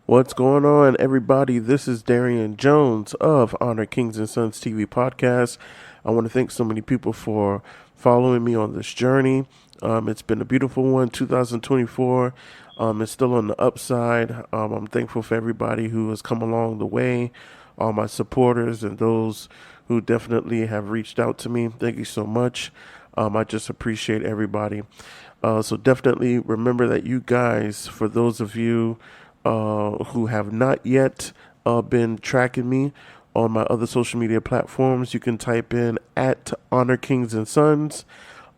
What's going on, everybody? This is Darian Jones of Honor Kings and Sons TV podcast. I want to thank so many people for following me on this journey. It's been a beautiful one, 2024. It's still on the upside. I'm thankful for everybody who has come along the way, all my supporters and those who definitely have reached out to me. Thank you so much. I just appreciate everybody. So definitely remember that you guys, for those of you who have not yet been tracking me on my other social media platforms, you can type in at Honor Kings and Sons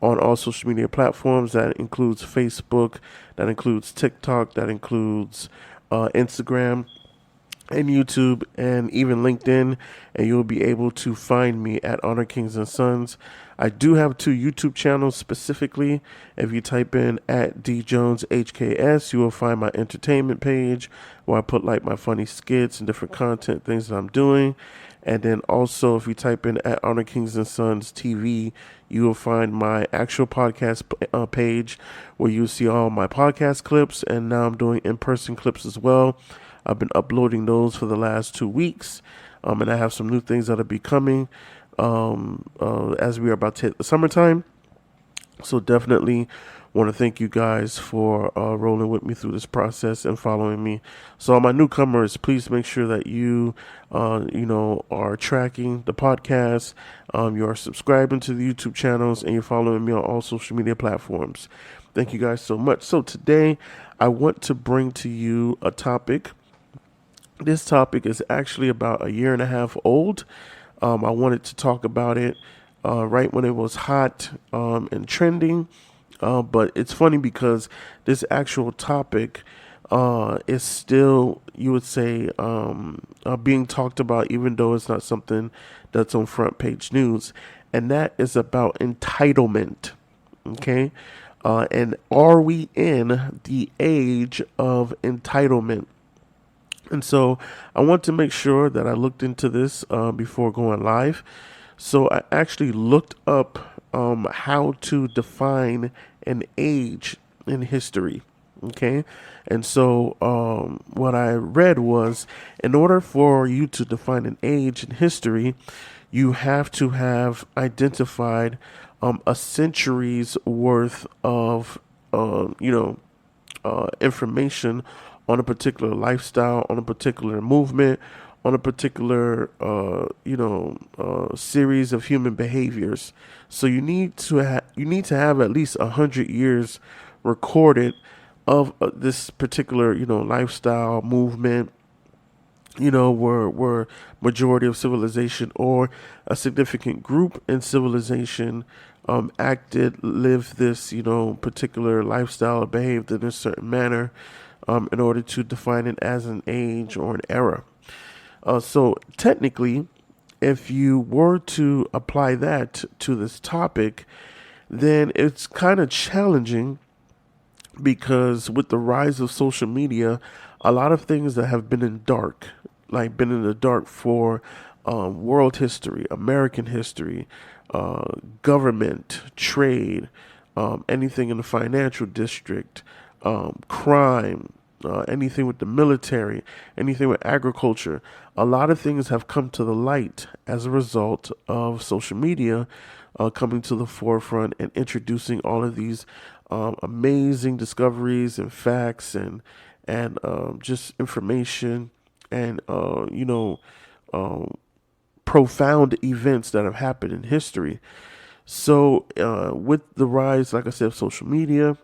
on all social media platforms. That includes Facebook, that includes TikTok, that includes Instagram and YouTube and even LinkedIn, and you'll be able to find me at Honor Kings and Sons. I do have two YouTube channels specifically. If you type in at DJonesHKS, you will find my entertainment page where I put like my funny skits and different content things that I'm doing. And then also, if you type in at Honor Kings and Sons TV, you will find my actual podcast page where you'll see all my podcast clips. And now I'm doing in-person clips as well. I've been uploading those for the last 2 weeks, and I have some new things that'll be coming as we are about to hit the summertime. So definitely want to thank you guys for rolling with me through this process and following me. So all my newcomers, please make sure that you are tracking the podcast, you are subscribing to the YouTube channels, and you're following me on all social media platforms. Thank you guys so much. So today I want to bring to you a topic. This topic is actually about a year and a half old. I wanted to talk about it right when it was hot and trending. But it's funny because this actual topic is still, you would say, being talked about, even though it's not something that's on front page news. And that is about entitlement. Okay. And are we in the age of entitlement? And so I want to make sure that I looked into this before going live. So I actually looked up how to define an age in history. Okay. And so what I read was, in order for you to define an age in history, you have to have identified a century's worth of, information on a particular lifestyle, on a particular movement, on a particular, series of human behaviors. So you need to have at least 100 years recorded of this particular, lifestyle movement. Where majority of civilization or a significant group in civilization acted, lived this, particular lifestyle or behaved in a certain manner in order to define it as an age or an era. So technically, if you were to apply that to this topic, then it's kind of challenging because with the rise of social media, a lot of things that have been in dark, like been in the dark for world history, American history, government, trade, anything in the financial district, crime, anything with the military, anything with agriculture. A lot of things have come to the light as a result of social media coming to the forefront and introducing all of these amazing discoveries and facts and just information and profound events that have happened in history. So with the rise, like I said, of social media,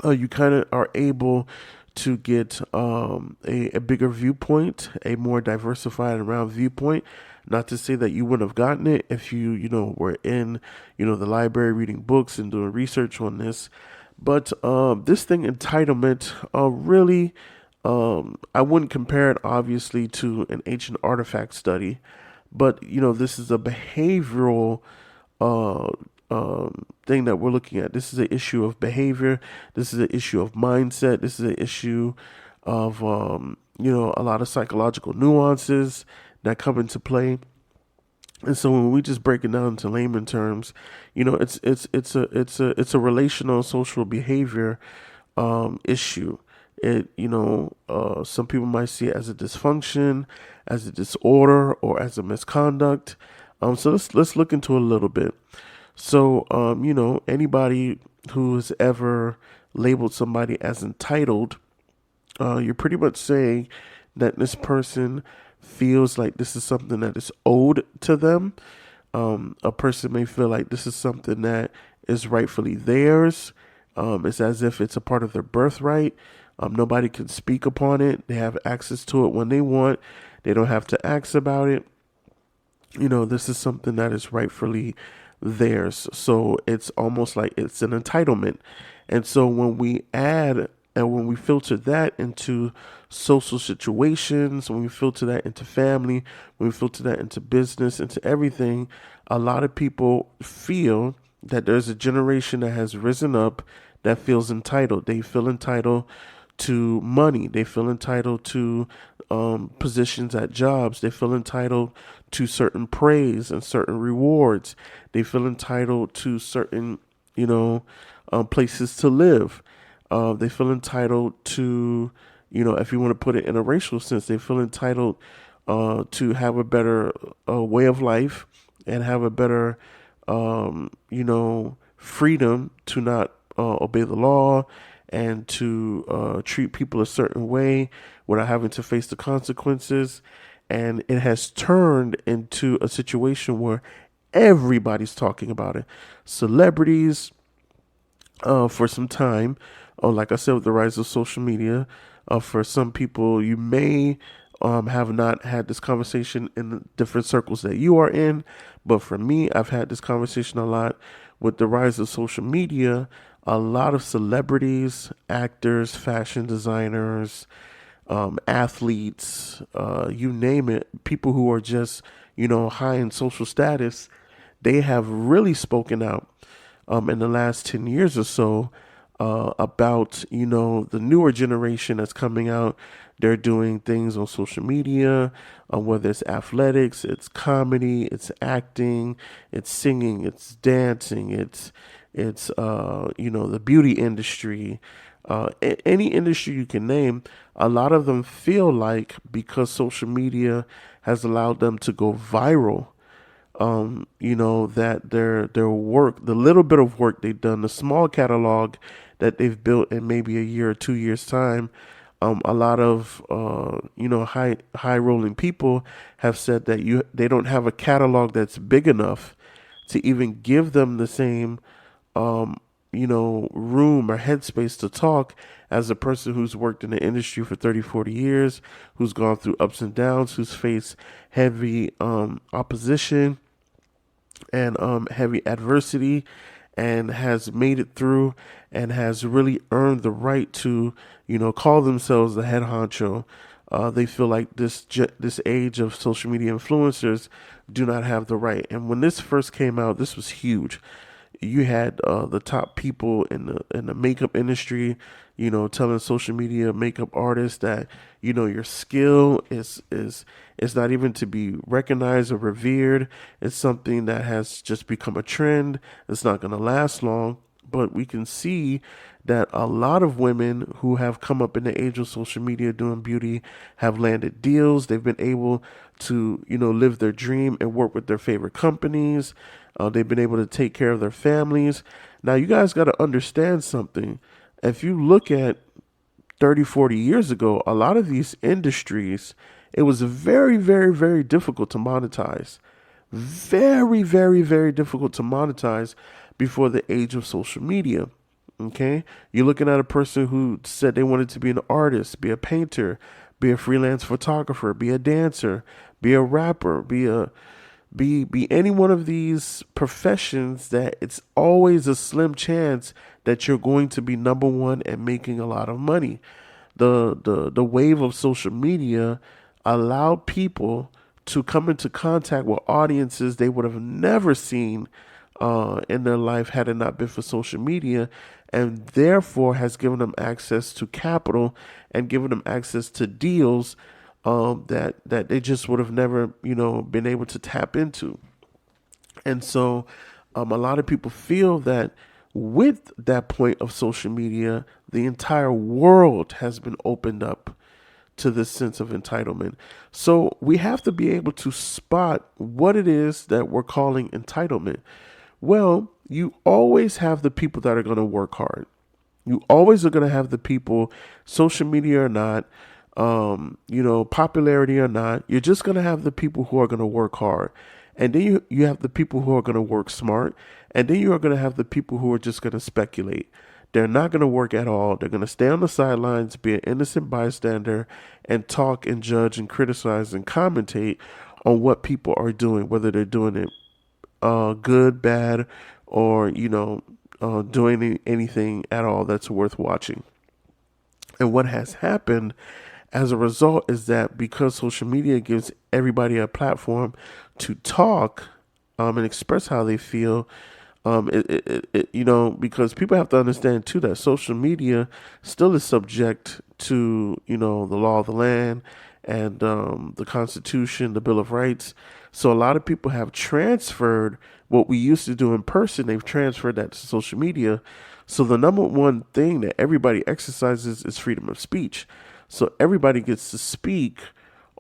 you kind of are able to get a bigger viewpoint, a more diversified and round viewpoint. Not to say that you wouldn't have gotten it if were in, the library reading books and doing research on this. But this thing, entitlement, really, I wouldn't compare it obviously to an ancient artifact study, but this is a behavioral uh, thing that we're looking at. This is an issue of behavior. This is an issue of mindset. This is an issue of a lot of psychological nuances that come into play. And so when we just break it down into layman terms, it's a relational social behavior issue. Some people might see it as a dysfunction, as a disorder, or as a misconduct. So let's look into a little bit. So, anybody who has ever labeled somebody as entitled, you're pretty much saying that this person feels like this is something that is owed to them. A person may feel like this is something that is rightfully theirs. It's as if it's a part of their birthright. Nobody can speak upon it. They have access to it when they want. They don't have to ask about it. This is something that is rightfully theirs. So it's almost like it's an entitlement. And so when we add and when we filter that into social situations, when we filter that into family, when we filter that into business, into everything, a lot of people feel that there's a generation that has risen up that feels entitled. They feel entitled to money. They feel entitled to positions at jobs. They feel entitled to certain praise and certain rewards. They feel entitled to certain, places to live. They feel entitled to, if you want to put it in a racial sense, they feel entitled to have a better way of life and have a better, freedom to not obey the law and to treat people a certain way without having to face the consequences. And it has turned into a situation where everybody's talking about it. Celebrities, for some time, like I said, with the rise of social media, for some people, you may have not had this conversation in the different circles that you are in. But for me, I've had this conversation a lot with the rise of social media. A lot of celebrities, actors, fashion designers, athletes, you name it, people who are just, high in social status, they have really spoken out in the last 10 years or so about, the newer generation that's coming out. They're doing things on social media, whether it's athletics, it's comedy, it's acting, it's singing, it's dancing, it's the beauty industry, any industry you can name. A lot of them feel like because social media has allowed them to go viral, that their work, the little bit of work they've done, the small catalog that they've built in maybe a year or 2 years time, a lot of high rolling people have said that they don't have a catalog that's big enough to even give them the same room or headspace to talk as a person who's worked in the industry for 30, 40 years, who's gone through ups and downs, who's faced heavy opposition and heavy adversity and has made it through and has really earned the right to, call themselves the head honcho. They feel like this age of social media influencers do not have the right. And when this first came out, this was huge. You had the top people in the makeup industry, telling social media makeup artists that your skill is not even to be recognized or revered. It's something that has just become a trend. It's not going to last long. But we can see that a lot of women who have come up in the age of social media doing beauty have landed deals. They've been able to, live their dream and work with their favorite companies. They've been able to take care of their families. Now, you guys got to understand something. If you look at 30, 40 years ago, a lot of these industries, it was very, very, very difficult to monetize. Very, very, very difficult to monetize before the age of social media. Okay? You're looking at a person who said they wanted to be an artist, be a painter, be a freelance photographer, be a dancer, be a rapper, be any one of these professions that it's always a slim chance that you're going to be number one and making a lot of money. The wave of social media allowed people to come into contact with audiences they would have never seen in their life had it not been for social media, and therefore has given them access to capital and given them access to deals that they just would have never, been able to tap into. And so a lot of people feel that with that point of social media, the entire world has been opened up to this sense of entitlement. So we have to be able to spot what it is that we're calling entitlement. Well, you always have the people that are going to work hard. You always are going to have the people, social media or not, popularity or not. You're just going to have the people who are going to work hard. And then you have the people who are going to work smart. And then you are going to have the people who are just going to speculate. They're not going to work at all. They're going to stay on the sidelines, be an innocent bystander, and talk and judge and criticize and commentate on what people are doing, whether they're doing it good, bad, or, doing anything at all that's worth watching. And what has happened as a result is that because social media gives everybody a platform to talk and express how they feel, because people have to understand too that social media still is subject to, the law of the land and the Constitution, the Bill of Rights. So a lot of people have transferred what we used to do in person, they've transferred that to social media. So the number one thing that everybody exercises is freedom of speech. So everybody gets to speak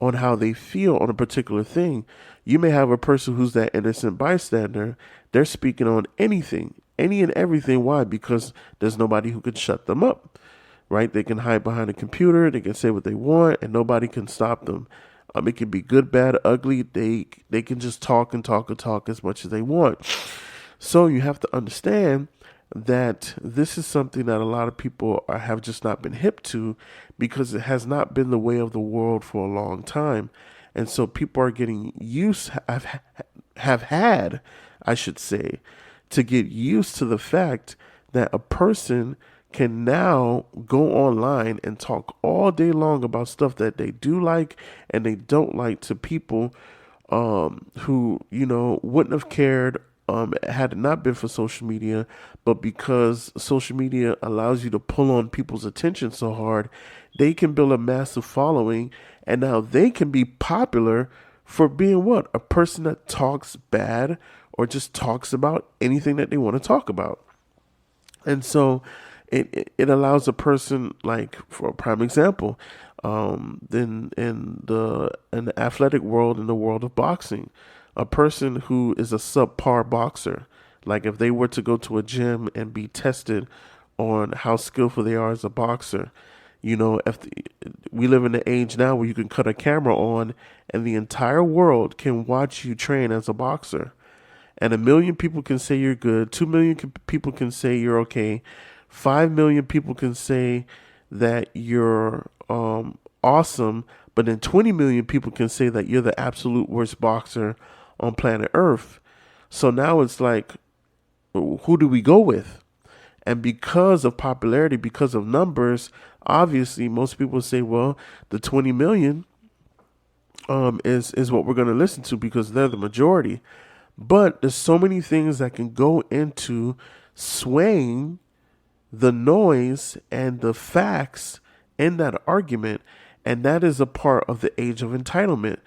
on how they feel on a particular thing. You may have a person who's that innocent bystander. They're speaking on anything, any and everything. Why? Because there's nobody who can shut them up, right? They can hide behind a computer. They can say what they want and nobody can stop them. It can be good, bad, ugly. They can just talk and talk and talk as much as they want. So you have to understand that this is something that a lot of people have just not been hip to because it has not been the way of the world for a long time. And so people are getting have had, I should say, to get used to the fact that a person can now go online and talk all day long about stuff that they do like and they don't like to people who, wouldn't have cared had it not been for social media. But because social media allows you to pull on people's attention so hard, they can build a massive following. And now they can be popular for being what? A person that talks bad or just talks about anything that they want to talk about. And so it allows a person, like for a prime example, then in the athletic world, in the world of boxing, a person who is a subpar boxer, like if they were to go to a gym and be tested on how skillful they are as a boxer, we live in an age now where you can cut a camera on and the entire world can watch you train as a boxer. And 1 million people can say you're good. 2 million people can say you're okay. 5 million people can say that you're awesome. But then 20 million people can say that you're the absolute worst boxer on planet Earth. So now it's like, who do we go with? And because of popularity, because of numbers, obviously most people say, well, the 20 million is what we're going to listen to because they're the majority. But there's so many things that can go into swaying the noise and the facts in that argument. And that is a part of the age of entitlement.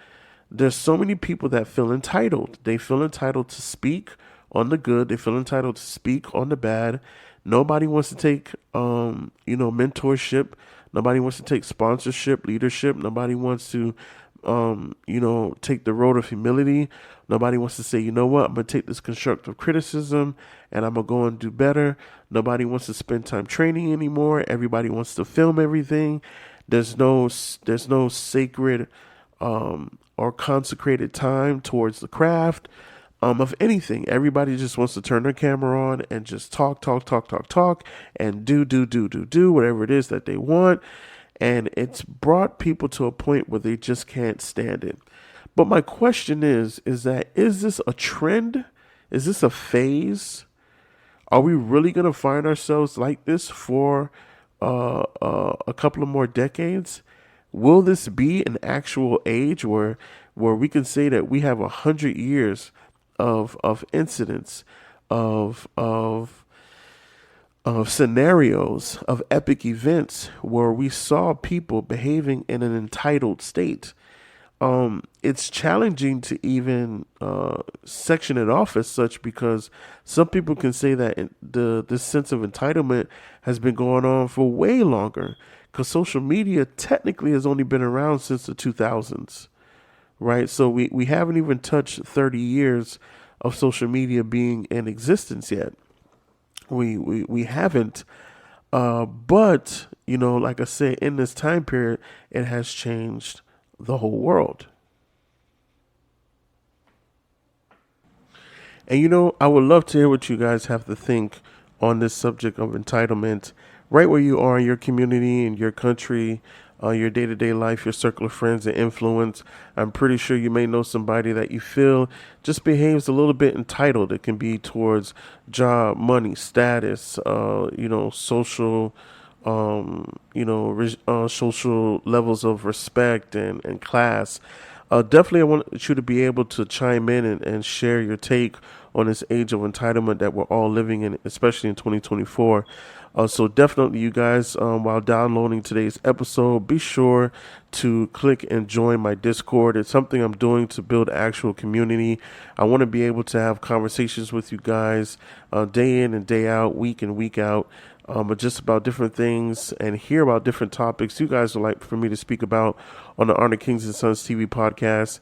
There's so many people that feel entitled. They feel entitled to speak on the good. They feel entitled to speak on the bad. Nobody wants to take, mentorship. Nobody wants to take sponsorship, leadership. Nobody wants to, take the road of humility. Nobody wants to say, you know what, I'm going to take this constructive criticism and I'm going to go and do better. Nobody wants to spend time training anymore. Everybody wants to film everything. There's no sacred or consecrated time towards the craft of anything. Everybody just wants to turn their camera on and just talk, and do whatever it is that they want. And it's brought people to a point where they just can't stand it. But my question is this a trend? Is this a phase? Are we really going to find ourselves like this for a couple of more decades? Will this be an actual age where we can say that we have 100 years of incidents, of scenarios, of epic events where we saw people behaving in an entitled state? it's challenging to even section it off as such because some people can say that this sense of entitlement has been going on for way longer because social media technically has only been around since the 2000s, right? So we haven't even touched 30 years of social media being in existence yet. We haven't. But, like I said, in this time period, it has changed the whole world. And I would love to hear what you guys have to think on this subject of entitlement, right where you are in your community, in your country, your day to day life, your circle of friends and influence. I'm pretty sure you may know somebody that you feel just behaves a little bit entitled. It can be towards job, money, status, social. Social levels of respect and class. Definitely, I want you to be able to chime in and share your take on this age of entitlement that we're all living in, especially in 2024. So definitely, you guys, while downloading today's episode, be sure to click and join my Discord. It's something I'm doing to build actual community. I want to be able to have conversations with you guys day in and day out, week in, week out. But just about different things and hear about different topics you guys would like for me to speak about on the Honor Kings and Sons TV podcast.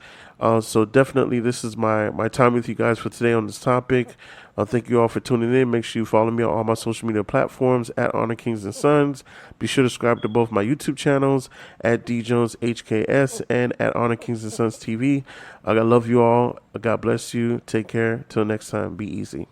So definitely this is my time with you guys for today on this topic. Thank you all for tuning in. Make sure you follow me on all my social media platforms at Honor Kings and Sons. Be sure to subscribe to both my YouTube channels at DJonesHKS and at Honor Kings and Sons TV. I love you all. God bless you. Take care. Till next time. Be easy.